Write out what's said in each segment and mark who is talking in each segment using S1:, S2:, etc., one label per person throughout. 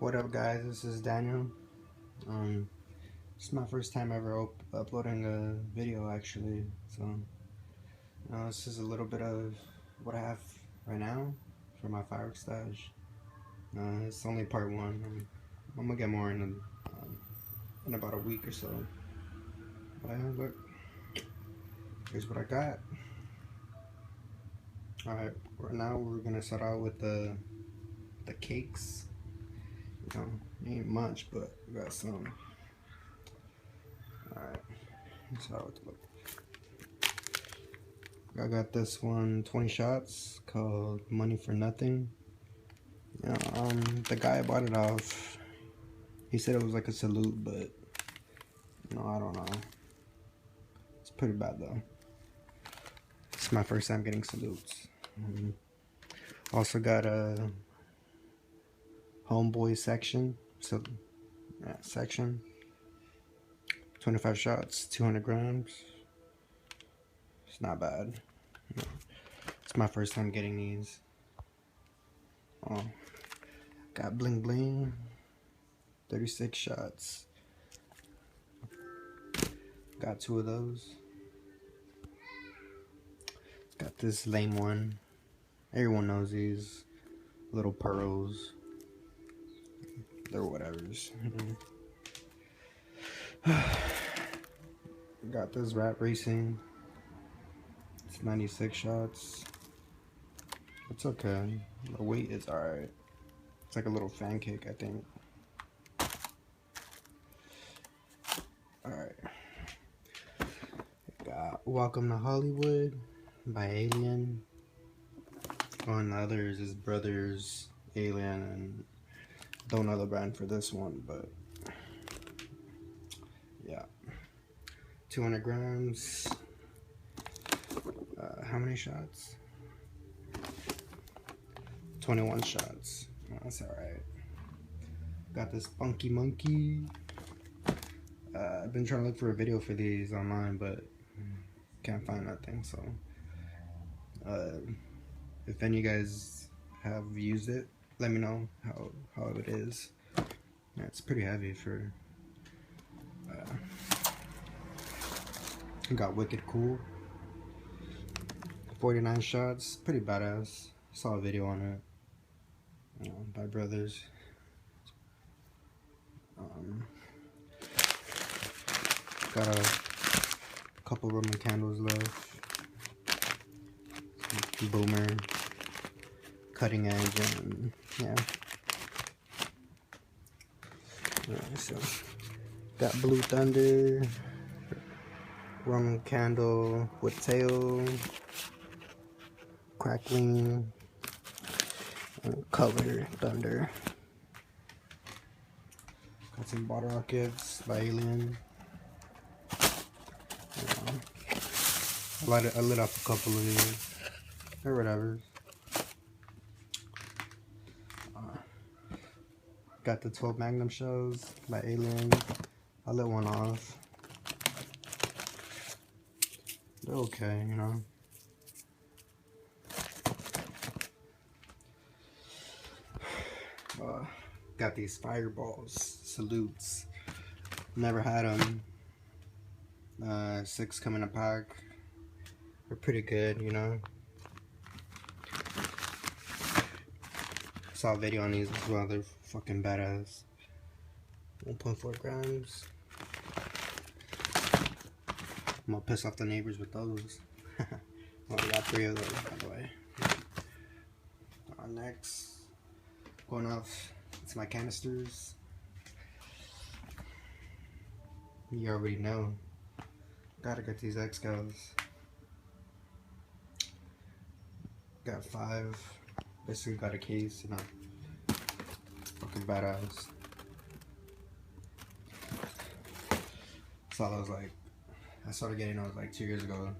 S1: What up, guys? This is Daniel. This is my first time ever uploading a video, actually. So, this is a little bit of what I have right now for my firework stash. It's only part one. I'm gonna get more in about a week or so. But look, here's what I got. All right, right now we're gonna start out with the cakes. Ain't much, but we got some. Alright, let's start with the look. I got this one, 20 shots, called Money for Nothing. The guy I bought it off, he said it was like a salute, but I don't know. It's pretty bad though. It's my first time getting salutes. Also got a homeboy section, section. 25 shots, 200 grams. It's not bad. It's my first time getting these. Oh, got bling bling. 36 shots. Got 2 of those. Got this lame one. Everyone knows these little pearls. They're whatevers. Got this rat racing. It's 96 shots. It's okay. The weight is alright. It's like a little fan cake, I think. Alright. Got Welcome to Hollywood by Alien. On the other is his brother's Alien, and don't know the brand for this one, but yeah. 200 grams. How many shots? 21 shots. Oh, that's alright. Got this funky monkey. I've been trying to look for a video for these online, but can't find nothing. So, if any of you guys have used it, let me know how it is. Yeah, it's pretty heavy for. Got Wicked Cool. 49 shots, pretty badass. Saw a video on it, by brothers. Got a couple Roman candles left. Boomer, cutting edge, and yeah. Alright, so got Blue Thunder, Roman candle with tail, crackling, and color thunder. Got some bottle rockets by Alien. I lit up a couple of these, or whatever. Got the 12 Magnum shells by Alien. I lit one off. They're okay, Got these fireballs, salutes. Never had them. 6 come in a pack. They're pretty good, Saw a video on these as well. They're fucking badass. 1.4 grams. I'm gonna piss off the neighbors with those. Well, we got 3 of those, by the way. Next, going off, it's my canisters. You already know. Gotta get these X-Scals. Got 5. Basically got a case, Fucking badass. Saw those I started getting those 2 years ago.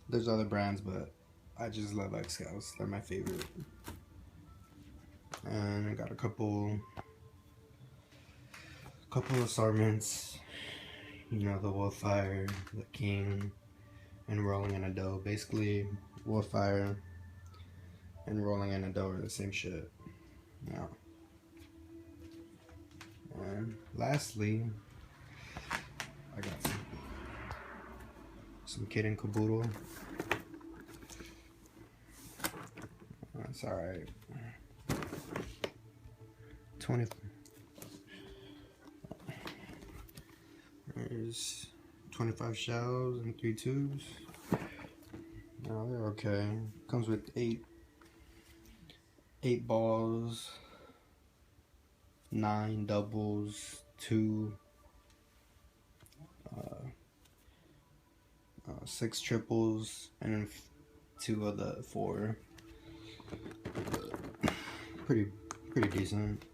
S1: There's other brands, but I just love X-Scals. They're my favorite. And I got a couple assortments. The Wolfire, the King, and Rolling in a Dough. Basically, Wolfire and Rolling in a Dough are the same shit. Yeah. And lastly, I got some kit and caboodle. That's alright. 20. There's 25 shells and 3 tubes. No, they're okay. Comes with eight balls, 9 doubles, 2 6 triples, and then 2 of the 4. Pretty decent.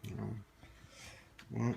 S1: You know. Well,